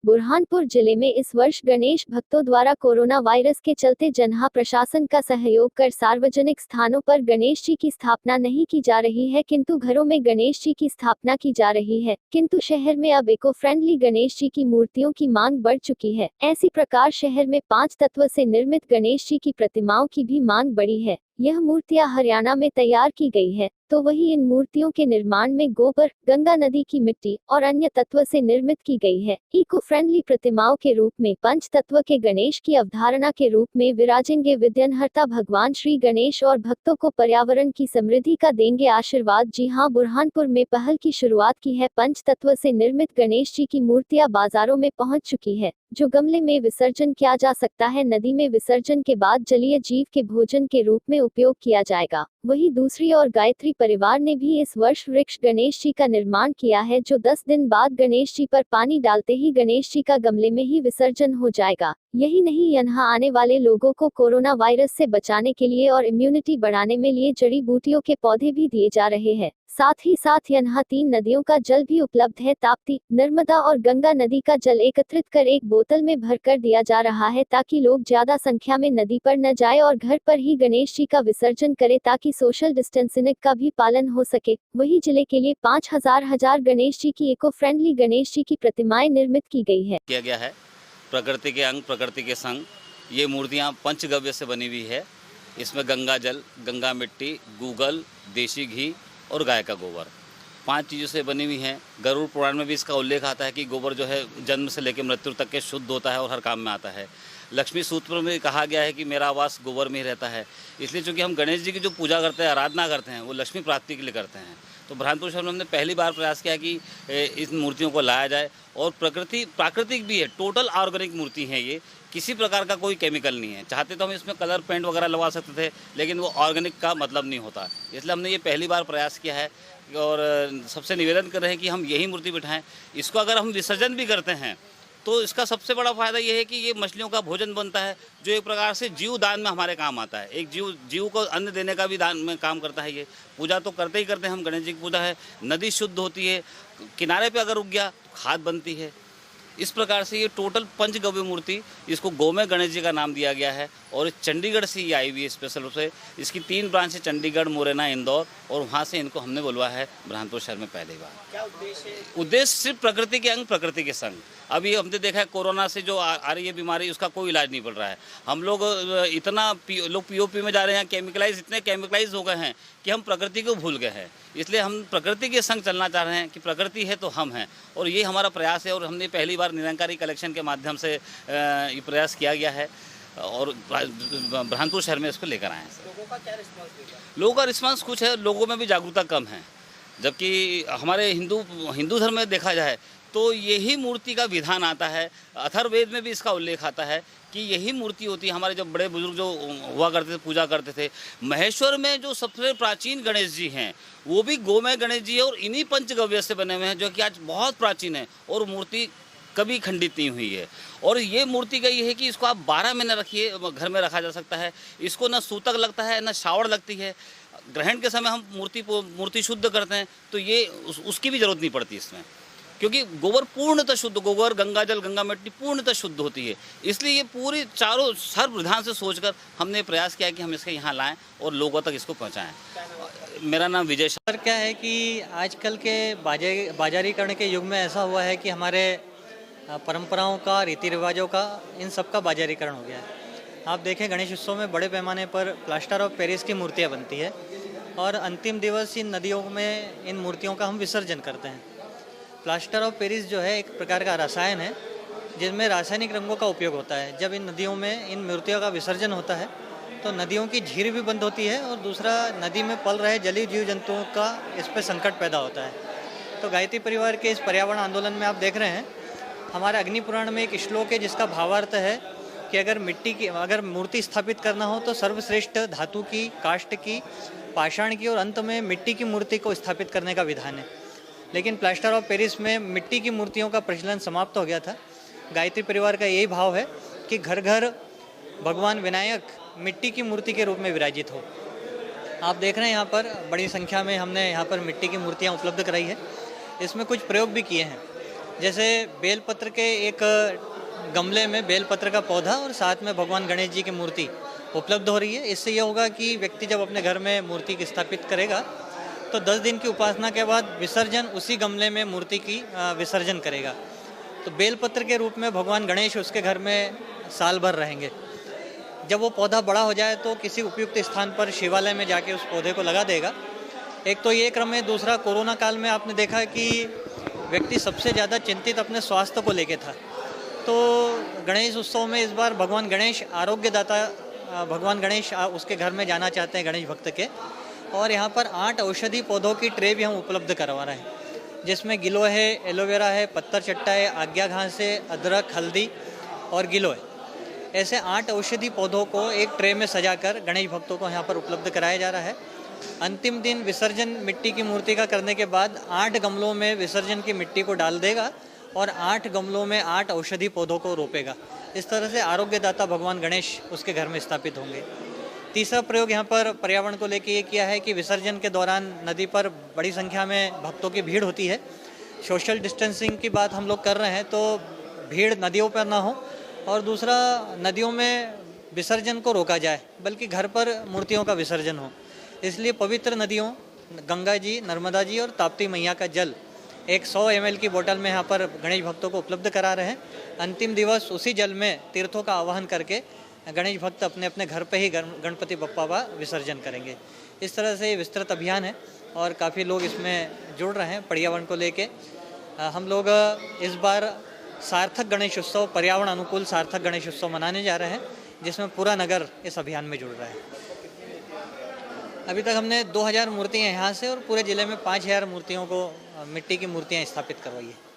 बुरहानपुर जिले में इस वर्ष गणेश भक्तों द्वारा कोरोना वायरस के चलते जनहा प्रशासन का सहयोग कर सार्वजनिक स्थानों पर गणेश जी की स्थापना नहीं की जा रही है, किंतु घरों में गणेश जी की स्थापना की जा रही है। किंतु शहर में अब इको फ्रेंडली गणेश जी की मूर्तियों की मांग बढ़ चुकी है। ऐसी प्रकार शहर में 5 तत्व से निर्मित गणेश जी की प्रतिमाओं की भी मांग बढ़ी है। यह मूर्तियां हरियाणा में तैयार की गई है, तो वही इन मूर्तियों के निर्माण में गोबर, गंगा नदी की मिट्टी और अन्य तत्व से निर्मित की गई है। इको फ्रेंडली प्रतिमाओं के रूप में पंच तत्व के गणेश की अवधारणा के रूप में विराजेंगे विघ्नहर्ता भगवान श्री गणेश और भक्तों को पर्यावरण की समृद्धि का देंगे आशीर्वाद। जी हां, बुरहानपुर में पहल की शुरुआत की है। पंच तत्व से निर्मित गणेश जी की मूर्तियां बाजारों में पहुंच चुकी है, जो गमले में विसर्जन किया जा सकता है। नदी में विसर्जन के बाद जलीय जीव के भोजन के रूप में उपयोग किया जाएगा। वहीं दूसरी ओर गायत्री परिवार ने भी इस वर्ष वृक्ष गणेश जी का निर्माण किया है, जो 10 दिन बाद गणेश जी पर पानी डालते ही गणेश जी का गमले में ही विसर्जन हो जाएगा। यही नहीं, यहाँ आने वाले लोगों को कोरोना वायरस से बचाने के लिए और इम्यूनिटी बढ़ाने में लिए जड़ी बूटियों के पौधे भी दिए जा रहे हैं। साथ ही साथ यहाँ 3 नदियों का जल भी उपलब्ध है। ताप्ती, नर्मदा और गंगा नदी का जल एकत्रित कर एक बोतल में भरकर दिया जा रहा है, ताकि लोग ज्यादा संख्या में नदी पर न जाए और घर पर ही गणेश जी का विसर्जन करे, ताकि सोशल डिस्टेंसिंग का भी पालन हो सके। वही जिले के लिए 5000 गणेश जी की इको फ्रेंडली गणेश जी की प्रतिमाएं निर्मित की गई है। किया गया है प्रकृति के अंग प्रकृति के संग। ये मूर्तियाँ पंचगव्य से बनी हुई है। इसमें गंगा जल, गंगा मिट्टी, गूगल, देसी घी और गाय का गोबर, 5 चीज़ों से बनी हुई हैं। गरुड़ पुराण में भी इसका उल्लेख आता है कि गोबर जो है जन्म से लेकर मृत्यु तक के शुद्ध होता है और हर काम में आता है। लक्ष्मी सूत्र में कहा गया है कि मेरा वास गोबर में ही रहता है। इसलिए चूँकि हम गणेश जी की जो पूजा करते हैं, आराधना करते हैं, वो लक्ष्मी प्राप्ति के लिए करते हैं। तो बुरहानपुर शहर में हमने पहली बार प्रयास किया कि इस मूर्तियों को लाया जाए और प्राकृतिक भी है। टोटल ऑर्गेनिक मूर्ति है ये, किसी प्रकार का कोई केमिकल नहीं है। चाहते तो हम इसमें कलर पेंट वगैरह लगा सकते थे, लेकिन वो ऑर्गेनिक का मतलब नहीं होता। इसलिए हमने ये पहली बार प्रयास किया है और सबसे निवेदन कर रहे हैं कि हम यही मूर्ति बिठाएं। इसको अगर हम विसर्जन भी करते हैं तो इसका सबसे बड़ा फायदा ये है कि ये मछलियों का भोजन बनता है, जो एक प्रकार से जीव दान में हमारे काम आता है। एक जीव को अन्न देने का भी दान में काम करता है। ये पूजा तो करते ही करते हैं हम, गणेश जी की पूजा है। नदी शुद्ध होती है, किनारे पे अगर रुक गया तो खाद बनती है। इस प्रकार से ये टोटल पंचगव्य मूर्ति, इसको गोमय गणेश जी का नाम दिया गया है और चंडीगढ़ से ये आई हुई है स्पेशल रूप से। इसकी 3 ब्रांच है, चंडीगढ़, मुरैना, इंदौर, और वहाँ से इनको हमने बुलवाया है बुरहानपुर शहर में पहली बार। क्या उद्देश्य है? उद्देश्य सिर्फ प्रकृति के अंग प्रकृति के संग। अभी हमने देखा है कोरोना से जो आ रही है बीमारी, उसका कोई इलाज नहीं पड़ रहा है। हम लोग इतना लोग पीओपी में जा रहे हैं, इतने केमिकलाइज हो गए हैं कि हम प्रकृति को भूल गए हैं। इसलिए हम प्रकृति के संग चलना चाह रहे हैं कि प्रकृति है तो हम हैं, और ये हमारा प्रयास है। और हमने पहली बार निरंकारी कलेक्शन के माध्यम से ये प्रयास किया गया है और बुरहानपुर शहर में इसको लेकर आए हैं। लोगों का क्या रिस्पॉन्स मिला? लोगों का रिस्पांस कुछ है, लोगों में भी जागरूकता कम है। जबकि हमारे हिंदू धर्म में देखा जाए तो यही मूर्ति का विधान आता है। अथर्ववेद में भी इसका उल्लेख आता है कि यही मूर्ति होती है। हमारे जब बड़े बुजुर्ग जो हुआ करते थे, पूजा करते थे, महेश्वर में जो सबसे प्राचीन गणेश जी हैं वो भी गोमय गणेश जी है और इन्हीं पंचगव्य से बने हुए हैं, जो कि आज बहुत प्राचीन है और मूर्ति कभी खंडित नहीं हुई है। और ये मूर्ति का ये है कि इसको आप 12 महीने रखिए, घर में रखा जा सकता है। इसको न सूतक लगता है न शावड़ लगती है। ग्रहण के समय हम मूर्ति शुद्ध करते हैं तो ये उसकी भी जरूरत नहीं पड़ती इसमें, क्योंकि गोबर पूर्णतः शुद्ध, गोबर, गंगा जल, गंगा मिट्टी पूर्णतः शुद्ध होती है। इसलिए ये पूरी चारों सर्व विधान से सोचकर हमने प्रयास किया कि हम इसके यहाँ लाएं और लोगों तक इसको पहुँचाएं। मेरा नाम विजय। सर, क्या है कि आजकल के बाजारीकरण के युग में ऐसा हुआ है कि हमारे परंपराओं का, रीति रिवाजों का, इन सब का बाजारीकरण हो गया है। आप देखें, गणेश उत्सव में बड़े पैमाने पर प्लास्टर ऑफ पेरिस की मूर्तियाँ बनती है और अंतिम दिवस इन नदियों में इन मूर्तियों का हम विसर्जन करते हैं। प्लास्टर ऑफ पेरिस जो है एक प्रकार का रसायन है जिसमें रासायनिक रंगों का उपयोग होता है। जब इन नदियों में इन मूर्तियों का विसर्जन होता है तो नदियों की झील भी बंद होती है और दूसरा, नदी में पल रहे जलीय जीव जंतुओं का इस पर संकट पैदा होता है। तो गायत्री परिवार के इस पर्यावरण आंदोलन में आप देख रहे हैं, हमारे अग्नि पुराण में एक श्लोक है जिसका भावार्थ है कि अगर मूर्ति स्थापित करना हो तो सर्वश्रेष्ठ धातु की, काष्ठ की, पाषाण की और अंत में मिट्टी की मूर्ति को स्थापित करने का विधान है। लेकिन प्लास्टर ऑफ पेरिस में मिट्टी की मूर्तियों का प्रचलन समाप्त हो गया था। गायत्री परिवार का यही भाव है कि घर घर भगवान विनायक मिट्टी की मूर्ति के रूप में विराजित हो। आप देख रहे हैं यहाँ पर बड़ी संख्या में हमने यहाँ पर मिट्टी की मूर्तियाँ उपलब्ध कराई है। इसमें कुछ प्रयोग भी किए हैं। जैसे बेलपत्र के एक गमले में बेलपत्र का पौधा और साथ में भगवान गणेश जी की मूर्ति उपलब्ध हो रही है। इससे यह होगा कि व्यक्ति जब अपने घर में मूर्ति की स्थापित करेगा तो 10 दिन की उपासना के बाद विसर्जन उसी गमले में मूर्ति की विसर्जन करेगा। तो बेलपत्र के रूप में भगवान गणेश उसके घर में साल भर रहेंगे। जब वो पौधा बड़ा हो जाए तो किसी उपयुक्त स्थान पर शिवालय में जाके उस पौधे को लगा देगा। एक तो ये क्रम है। दूसरा, कोरोना काल में आपने देखा कि व्यक्ति सबसे ज़्यादा चिंतित अपने स्वास्थ्य को लेके था, तो गणेश उत्सव में इस बार भगवान गणेश आरोग्यदाता भगवान गणेश उसके घर में जाना चाहते हैं गणेश भक्त के, और यहाँ पर 8 औषधि पौधों की ट्रे भी हम उपलब्ध करवा रहे हैं, जिसमें गिलोय है, एलोवेरा है, पत्थर चट्टा है, आज्ञा घास है, अदरक, हल्दी और गिलोय। ऐसे 8 औषधि पौधों को एक ट्रे में सजाकर गणेश भक्तों को यहाँ पर उपलब्ध कराया जा रहा है। अंतिम दिन विसर्जन मिट्टी की मूर्ति का करने के बाद 8 गमलों में विसर्जन की मिट्टी को डाल देगा और 8 गमलों में 8 औषधि पौधों को रोपेगा। इस तरह से आरोग्यदाता भगवान गणेश उसके घर में स्थापित होंगे। तीसरा प्रयोग यहाँ पर पर्यावरण को लेकर ये किया है कि विसर्जन के दौरान नदी पर बड़ी संख्या में भक्तों की भीड़ होती है। सोशल डिस्टेंसिंग की बात हम लोग कर रहे हैं, तो भीड़ नदियों पर ना हो, और दूसरा, नदियों में विसर्जन को रोका जाए, बल्कि घर पर मूर्तियों का विसर्जन हो। इसलिए पवित्र नदियों गंगा जी, नर्मदा जी और ताप्ती मैया का जल एक 100 ml की बोतल में यहाँ पर गणेश भक्तों को उपलब्ध करा रहे हैं। अंतिम दिवस उसी जल में तीर्थों का आवाहन करके गणेश भक्त अपने अपने घर पे ही गणपति बप्पा का विसर्जन करेंगे। इस तरह से विस्तृत अभियान है और काफ़ी लोग इसमें जुड़ रहे हैं पर्यावरण को लेके। हम लोग इस बार सार्थक गणेश उत्सव, पर्यावरण अनुकूल सार्थक गणेश उत्सव मनाने जा रहे हैं, जिसमें पूरा नगर इस अभियान में जुड़ रहा है। अभी तक हमने 2000 मूर्तियाँ यहाँ से और पूरे ज़िले में 5000 मूर्तियों को, मिट्टी की मूर्तियाँ स्थापित करवाई है।